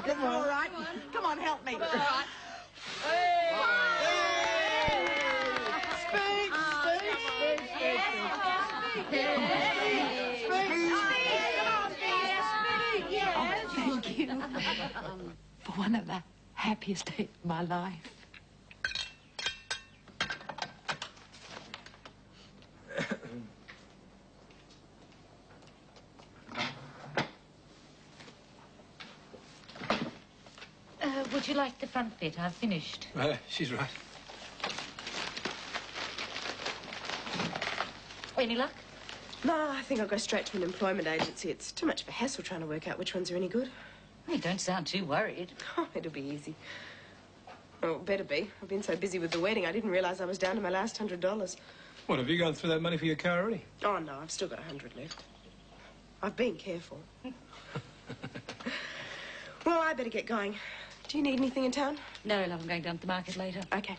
Come on. All right. Come on, help me. All right. Hey! Speak! Oh, thank you. For one of the happiest days of my life. Would you like the front bit? I've finished. She's right. Any luck? No, I think I'll go straight to an employment agency. It's too much of a hassle trying to work out which ones are any good. You don't sound too worried. Oh, it'll be easy. Oh, it better be. I've been so busy with the wedding, I didn't realise I was down to my last $100. What, have you gone through that money for your car already? Oh, no, I've still got 100 left. I've been careful. Well, I better get going. Do you need anything in town? No, love, I'm going down to the market later. Okay.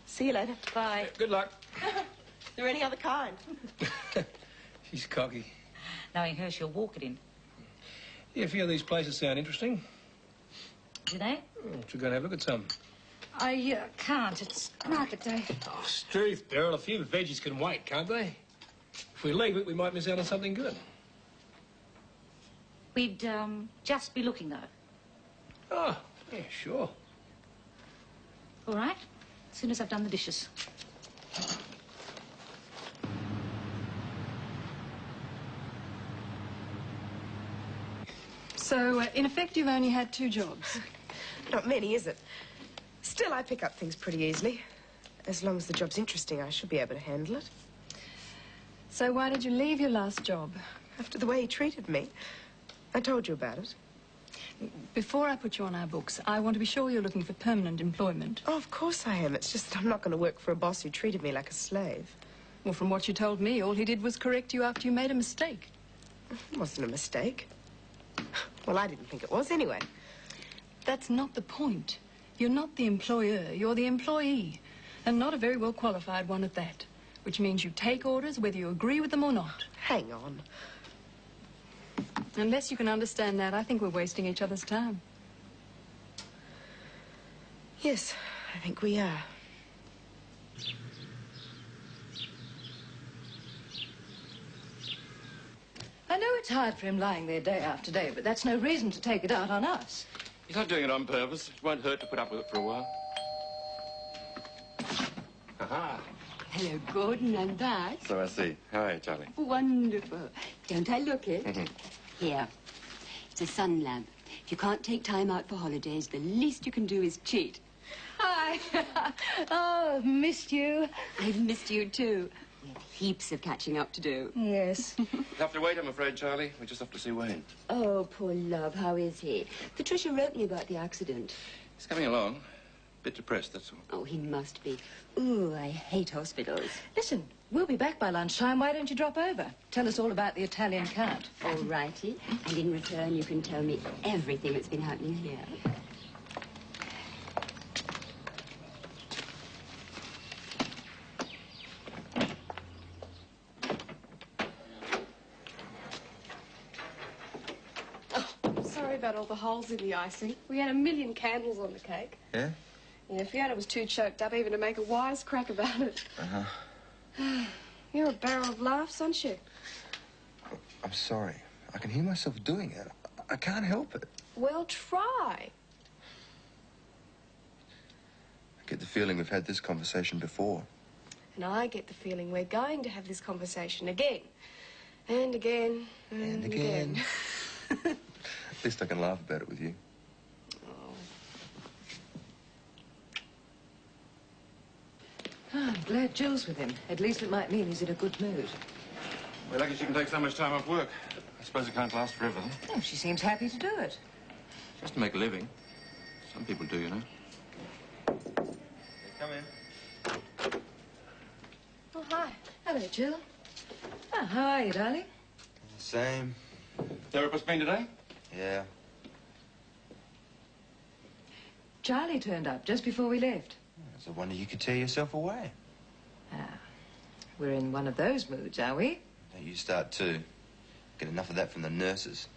See you later. Bye. Good luck. Is there any other kind? She's cocky. Knowing her, she'll walk it in. Yeah, a few of these places sound interesting. Do they? Oh, should go and have a look at some. I can't. It's market day. Oh, Struth, Beryl, a few veggies can wait, can't they? If we leave it, we might miss out on something good. We'd just be looking, though. Oh, yeah, sure. All right. As soon as I've done the dishes. So, in effect, you've only had 2 jobs. Not many, is it? Still, I pick up things pretty easily. As long as the job's interesting, I should be able to handle it. So why did you leave your last job? After the way he treated me. I told you about it. Before I put you on our books, I want to be sure you're looking for permanent employment. Oh, of course I am. It's just that I'm not going to work for a boss who treated me like a slave. Well, from what you told me, all he did was correct you after you made a mistake. It wasn't a mistake. Well, I didn't think it was anyway. That's not the point. You're not the employer, you're the employee. And not a very well qualified one at that. Which means you take orders whether you agree with them or not. Hang on. Unless you can understand that, I think we're wasting each other's time. Yes, I think we are. I know it's hard for him lying there day after day, but that's no reason to take it out on us. He's not doing it on purpose. It won't hurt to put up with it for a while. Aha. Hello, Gordon, and that. So I see. Hi, Charlie. Wonderful. Don't I look it? Here. It's a sun lamp. If you can't take time out for holidays, the least you can do is cheat. Hi. Oh, missed you. I've missed you, too. We have heaps of catching up to do. Yes. You'll have to wait, I'm afraid, Charlie. We just have to see Wayne. Oh, poor love. How is he? Patricia wrote me about the accident. He's coming along. Bit depressed, that's all. Oh, he must be. Ooh, I hate hospitals. Listen, we'll be back by lunchtime. Why don't you drop over? Tell us all about the Italian count. All righty. And in return, you can tell me everything that's been happening here. Sorry about all the holes in the icing. We had 1,000,000 candles on the cake. Yeah? Yeah, Fiona was too choked up even to make a wisecrack about it. Uh-huh. You're a barrel of laughs, aren't you? I'm sorry. I can hear myself doing it. I can't help it. Well, try. I get the feeling we've had this conversation before. And I get the feeling we're going to have this conversation again. And again. And again. At least I can laugh about it with you. Oh, I'm glad Jill's with him. At least it might mean he's in a good mood. We're lucky she can take so much time off work. I suppose it can't last forever. Oh, she seems happy to do it. Just to make a living. Some people do, you know. Come in. Oh, hi. Hello, Jill. Oh, how are you, darling? Same. Epis been today? Yeah. Charlie turned up just before we left. It's a wonder you could tear yourself away. We're in one of those moods, are we? Don't you start too. Get enough of that from the nurses.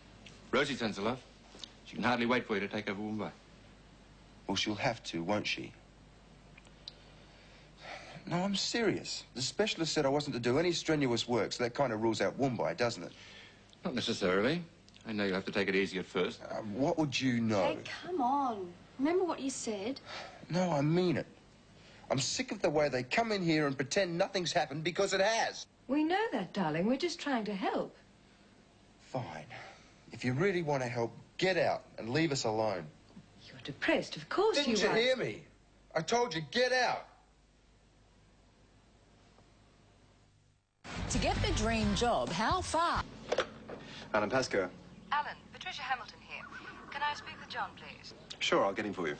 Rosie sends her love. She can hardly wait for you to take over Mumbai. Well, she'll have to, won't she? No, I'm serious. The specialist said I wasn't to do any strenuous work, so that kind of rules out Mumbai, doesn't it? Not necessarily. I know you'll have to take it easy at first. What would you know? Hey, come on. Remember what you said? No, I mean it. I'm sick of the way they come in here and pretend nothing's happened because it has. We know that, darling. We're just trying to help. Fine. If you really want to help, get out and leave us alone. You're depressed. Of course you are. Didn't you hear me? I told you, get out. To get the dream job, how far? Alan Pascoe. Alan, Patricia Hamilton here. Can I speak with John, please? Sure, I'll get him for you.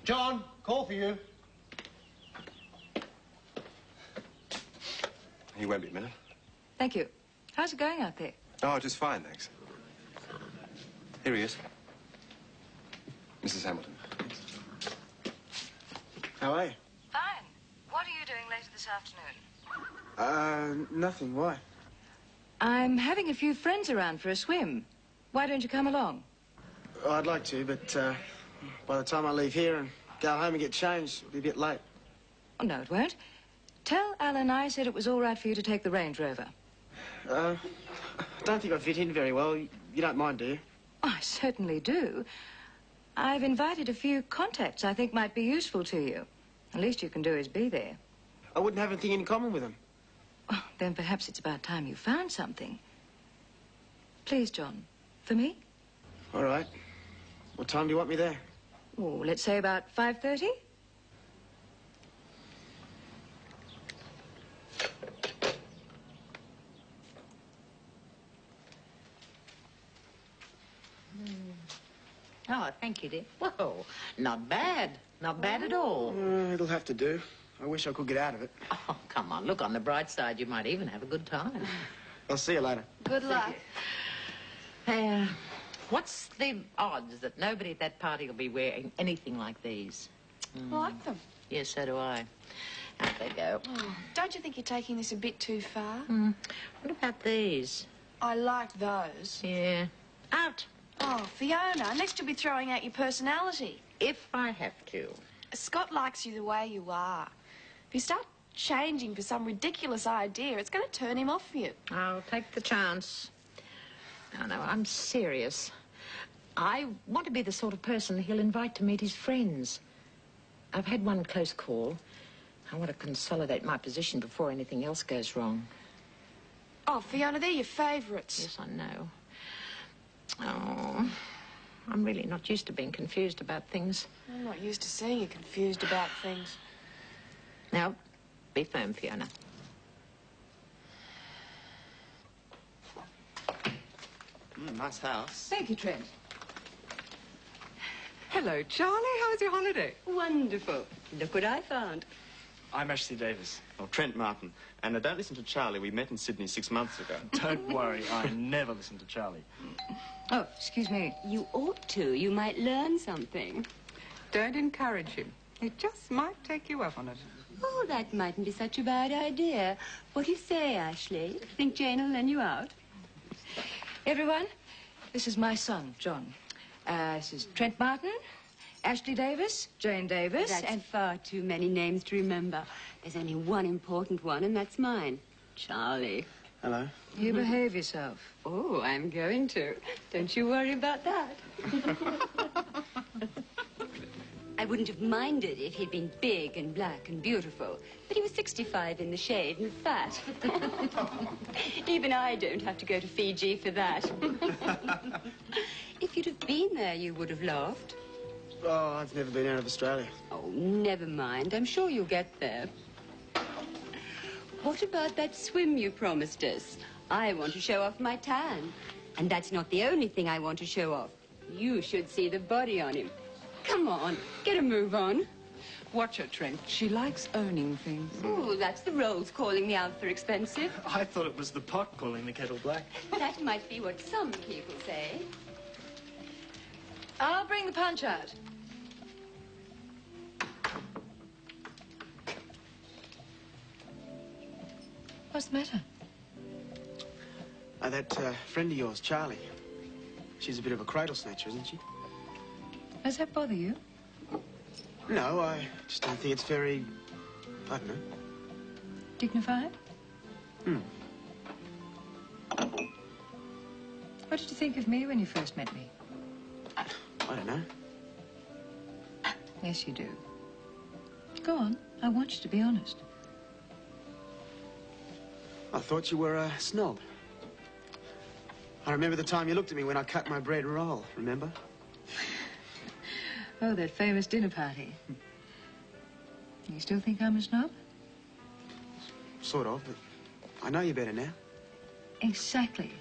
John, call for you. He won't be a minute. Thank you. How's it going out there? Oh, just fine, thanks. Here he is. Mrs. Hamilton. How are you? Fine. What are you doing later this afternoon? Nothing. Why? I'm having a few friends around for a swim. Why don't you come along? Oh, I'd like to, but by the time I leave here and go home and get changed, it'll be a bit late. Oh, no, it won't. Tell Alan I said it was all right for you to take the Range Rover. I don't think I fit in very well. You don't mind, do you? I certainly do. I've invited a few contacts I think might be useful to you. The least you can do is be there. I wouldn't have anything in common with them. Oh, then perhaps it's about time you found something. Please, John. For me? All right. What time do you want me there? Oh, let's say about 5:30. Oh, thank you, dear. Whoa, not bad. Not bad at all. It'll have to do. I wish I could get out of it. Oh, come on, look on the bright side. You might even have a good time. I'll see you later. Good luck. Hey, what's the odds that nobody at that party will be wearing anything like these? I like them. Yes, so do I. Out they go. Oh, don't you think you're taking this a bit too far? What about these? I like those. Yeah. Out. Oh, Fiona, next you'll be throwing out your personality. If I have to. Scott likes you the way you are. If you start changing for some ridiculous idea, it's going to turn him off you. I'll take the chance. No, I'm serious. I want to be the sort of person he'll invite to meet his friends. I've had one close call. I want to consolidate my position before anything else goes wrong. Oh, Fiona, they're your favourites. Yes, I know. Oh, I'm really not used to being confused about things. I'm not used to seeing you confused about things. Now, be firm, Fiona. Nice house. Thank you, Trent. Hello, Charlie. How was your holiday? Wonderful. Look what I found. I'm Ashley Davis, or Trent Martin, and don't listen to Charlie. We met in Sydney 6 months ago. Don't worry, I never listen to Charlie. Oh, excuse me. You ought to. You might learn something. Don't encourage him. He just might take you up on it. Oh, that mightn't be such a bad idea. What do you say, Ashley? Think Jane will lend you out? Everyone, this is my son, John. This is Trent Martin, Ashley Davis, Jane Davis, That's far too many names to remember. There's only one important one, and that's mine. Charlie. Hello. You behave yourself. Oh, I'm going to. Don't you worry about that. I wouldn't have minded if he'd been big and black and beautiful, but he was 65 in the shade and fat. Even I don't have to go to Fiji for that. If you'd have been there, you would have laughed. Oh, I've never been out of Australia. Oh, never mind. I'm sure you'll get there. What about that swim you promised us? I want to show off my tan. And that's not the only thing I want to show off. You should see the body on him. Come on, get a move on. Watch her, Trent. She likes owning things. Oh, that's the rolls calling me out for expensive. I thought it was the pot calling the kettle black. That might be what some people say. I'll bring the punch out. What's the matter? That friend of yours, Charlie. She's a bit of a cradle snatcher, isn't she? Does that bother you? No, I just don't think it's very... I don't know. Dignified? Hmm. What did you think of me when you first met me? I don't know. Yes, you do. Go on. I want you to be honest. I thought you were a snob. I remember the time you looked at me when I cut my bread roll, remember? Oh, that famous dinner party. You still think I'm a snob? Sort of, but I know you better now. Exactly.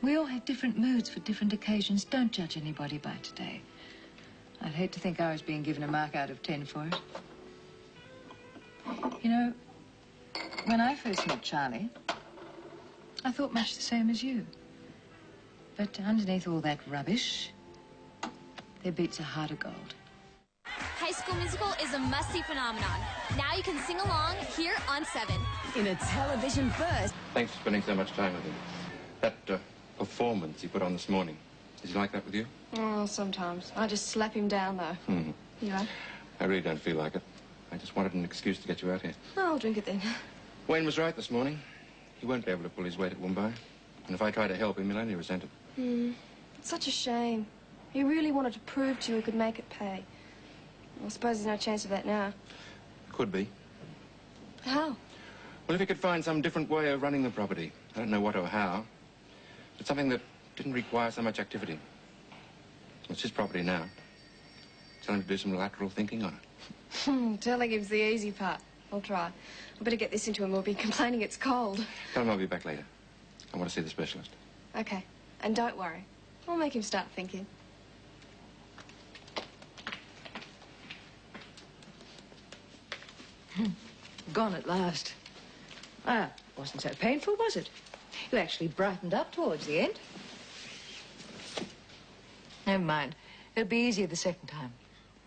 We all have different moods for different occasions. Don't judge anybody by today. I'd hate to think I was being given a mark out of 10 for it. You know, when I first met Charlie, I thought much the same as you. But underneath all that rubbish, there beats a heart of gold. High School Musical is a must-see phenomenon. Now you can sing along here on 7. In a television burst. Thanks for spending so much time with him. That performance he put on this morning, is he like that with you? Oh, sometimes. I just slap him down, though. Hmm. You know? I really don't feel like it. I just wanted an excuse to get you out here. Oh, I'll drink it then. Wayne was right this morning. He won't be able to pull his weight at Woombye. And if I try to help him, he'll only resent it. It's such a shame. He really wanted to prove to you he could make it pay. I suppose there's no chance of that now. Could be. How? Well, if he could find some different way of running the property. I don't know what or how. But something that didn't require so much activity. It's his property now. Tell him to do some lateral thinking on it. Telling him's the easy part. I'll try. I better get this into him. We'll be complaining it's cold. Tell him I'll be back later. I want to see the specialist. Okay. And don't worry. I'll make him start thinking. Gone at last. Ah, wasn't so painful, was it? You actually brightened up towards the end. Never mind. It'll be easier the second time.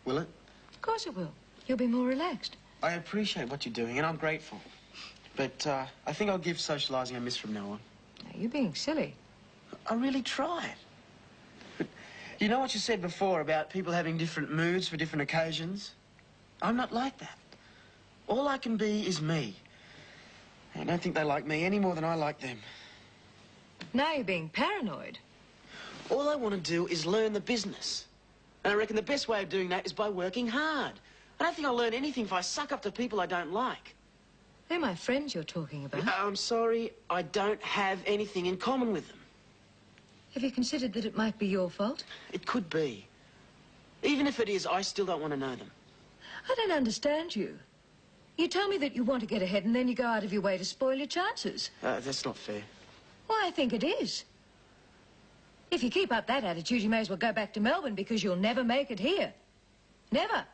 Will it? Of course it will. You'll be more relaxed. I appreciate what you're doing, and I'm grateful. But I think I'll give socialising a miss from now on. Now, you're being silly. I really tried. But you know what you said before about people having different moods for different occasions? I'm not like that. All I can be is me. I don't think they like me any more than I like them. Now you're being paranoid. All I want to do is learn the business. And I reckon the best way of doing that is by working hard. I don't think I'll learn anything if I suck up to people I don't like. They're my friends you're talking about. I'm sorry, I don't have anything in common with them. Have you considered that it might be your fault? It could be. Even if it is, I still don't want to know them. I don't understand you. You tell me that you want to get ahead and then you go out of your way to spoil your chances. That's not fair. Well, I think it is. If you keep up that attitude, you may as well go back to Melbourne because you'll never make it here. Never.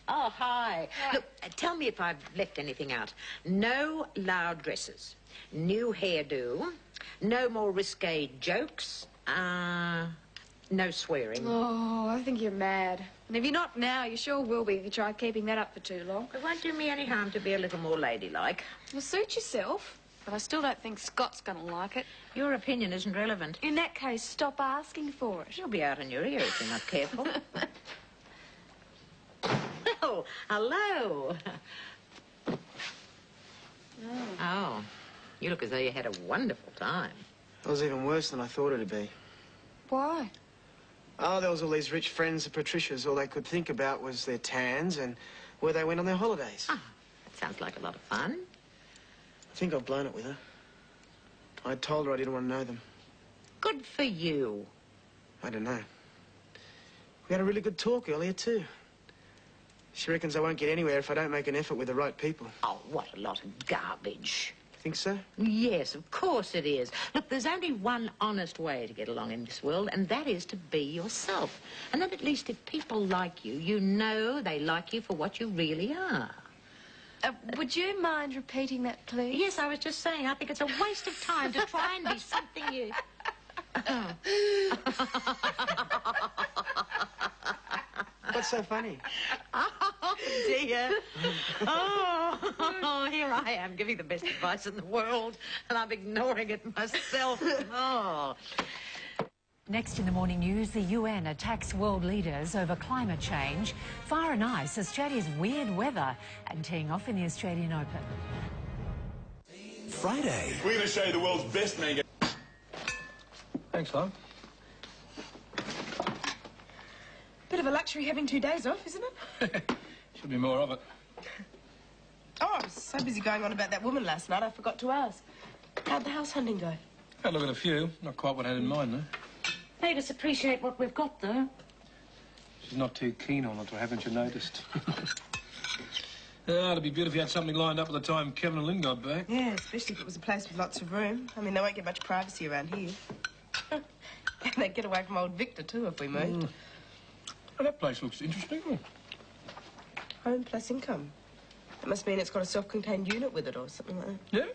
Oh, hi. Look, tell me if I've left anything out. No loud dresses. New hairdo. No more risque jokes. No swearing. Oh, I think you're mad. And if you're not now, you sure will be if you try keeping that up for too long. It won't do me any harm to be a little more ladylike. Well, suit yourself. But I still don't think Scott's gonna like it. Your opinion isn't relevant. In that case, stop asking for it. You'll be out in your ear if you're not careful. Oh, hello. Oh, you look as though you had a wonderful time. It was even worse than I thought it'd be. Why? Oh, there was all these rich friends of Patricia's. All they could think about was their tans and where they went on their holidays. Ah, that sounds like a lot of fun. I think I've blown it with her. I told her I didn't want to know them. Good for you. I don't know. We had a really good talk earlier, too. She reckons I won't get anywhere if I don't make an effort with the right people. Oh, what a lot of garbage. Think so? Yes, of course it is. Look, there's only one honest way to get along in this world, and that is to be yourself. And then at least if people like you, you know they like you for what you really are. Would you mind repeating that, please? Yes, I was just saying, I think it's a waste of time to try and be something you... What's so funny? dear. Oh, here I am giving the best advice in the world, and I'm ignoring it myself. Oh. Next in the morning news, the UN attacks world leaders over climate change, fire and ice, Australia's weird weather, and teeing off in the Australian Open. Friday. We're going to show you the world's best mango. Thanks, love. Bit of a luxury having 2 days off, isn't it? Should be more of it. Oh, I was so busy going on about that woman last night, I forgot to ask. How'd the house hunting go? Had a look at a few. Not quite what I had in mind, though. Made us appreciate what we've got, though. She's not too keen on it, haven't you noticed? It'd be beautiful if you had something lined up by the time Kevin and Lynn got back. Yeah, especially if it was a place with lots of room. I mean, they won't get much privacy around here. And they'd get away from old Victor, too, if we moved. Well, that place looks interesting. Home plus income. That must mean it's got a self-contained unit with it or something like that. Yeah.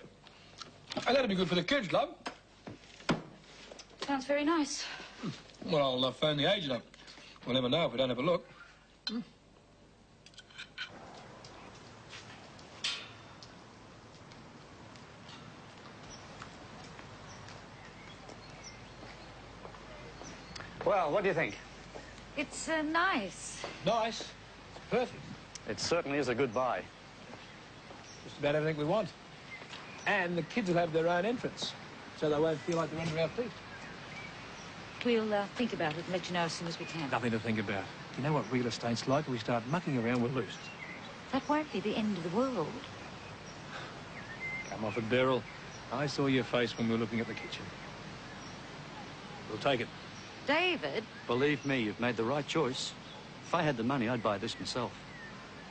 And that'd be good for the kids, love. Sounds very nice. Well, I'll phone the agent up. We'll never know if we don't have a look. Well, what do you think? It's nice. Nice. It's perfect. It certainly is a good buy. Just about everything we want. And the kids will have their own entrance, so they won't feel like they're under our feet. We'll think about it and let you know as soon as we can. Nothing to think about. You know what real estate's like? When we start mucking around, we're loose. That won't be the end of the world. Come off it, Beryl. I saw your face when we were looking at the kitchen. We'll take it. David? Believe me, you've made the right choice. If I had the money, I'd buy this myself.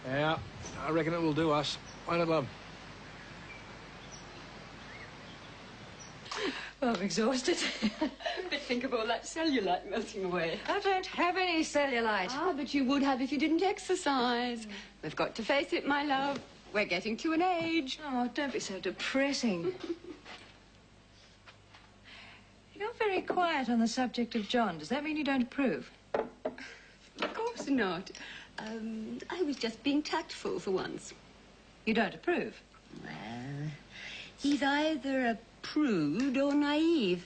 Yeah, I reckon it will do us. Won't it, love? Oh, I'm exhausted. But think of all that cellulite melting away. I don't have any cellulite. Ah, but you would have if you didn't exercise. We've got to face it, my love. We're getting to an age. Oh, don't be so depressing. You're very quiet on the subject of John. Does that mean you don't approve? Of course not. I was just being tactful for once. You don't approve? Well, he's either a prude or naive.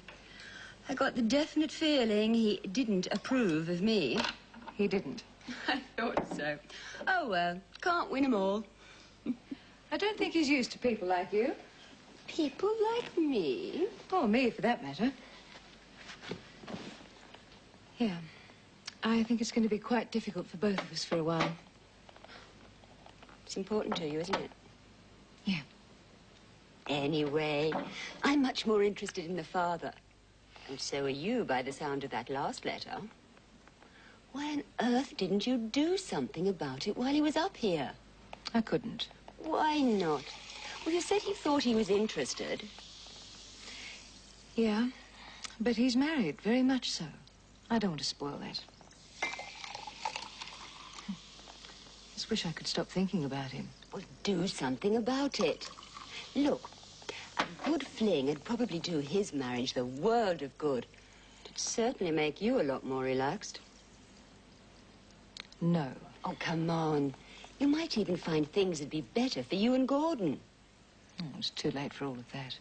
I got the definite feeling he didn't approve of me. He didn't? I thought so. Oh, well, can't win 'em all. I don't think he's used to people like you. People like me? Or me, for that matter. Yeah. I think it's going to be quite difficult for both of us for a while. It's important to you, isn't it? Yeah. Anyway, I'm much more interested in the father. And so are you, by the sound of that last letter. Why on earth didn't you do something about it while he was up here? I couldn't. Why not? Well, you said you thought he was interested. Yeah, but he's married, very much so. I don't want to spoil that. Just wish I could stop thinking about him. Well, do something about it. Look, a good fling would probably do his marriage the world of good. It'd certainly make you a lot more relaxed. No. Oh, come on. You might even find things would be better for you and Gordon. Oh, it's too late for all of that.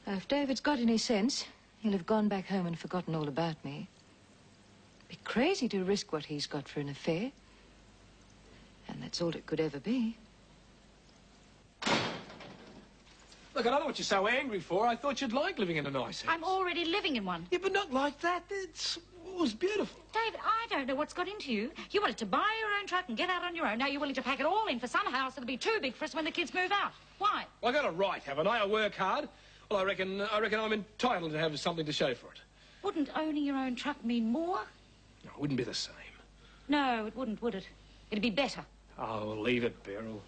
If David's got any sense, he'll have gone back home and forgotten all about me. It'd be crazy to risk what he's got for an affair. And that's all it could ever be. Look, I don't know what you're so angry for. I thought you'd like living in a nice house. I'm already living in one. Yeah, but not like that. It was beautiful. David, I don't know what's got into you. You wanted to buy your own truck and get out on your own. Now you're willing to pack it all in for some house that'll be too big for us when the kids move out. Why? Well, I got a right, haven't I? I work hard. Well, I reckon I'm entitled to have something to show for it. Wouldn't owning your own truck mean more? No, it wouldn't be the same. No, it wouldn't, would it? It'd be better. Oh, leave it, Beryl.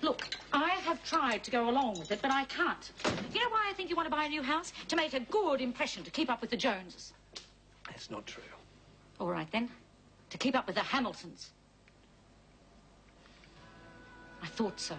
Look, I have tried to go along with it, but I can't. You know why I think you want to buy a new house? To make a good impression, to keep up with the Joneses. That's not true. All right, then. To keep up with the Hamiltons. I thought so.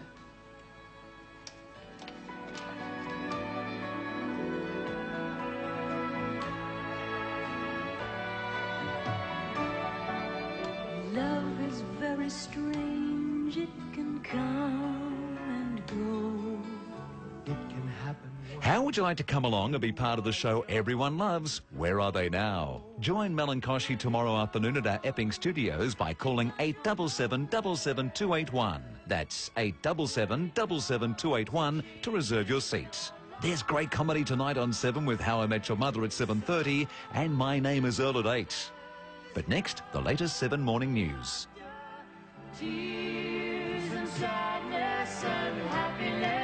strange, it can come and go. It can happen. How would you like to come along and be part of the show everyone loves? Where Are They Now? Join Mel and Koshy tomorrow afternoon at our Epping studios by calling 877 77281. That's 877 77281 to reserve your seats. There's great comedy tonight on 7 with How I Met Your Mother at 7:30 and My Name is Earl at 8. But next, the latest 7 morning news. Tears and sadness and happiness.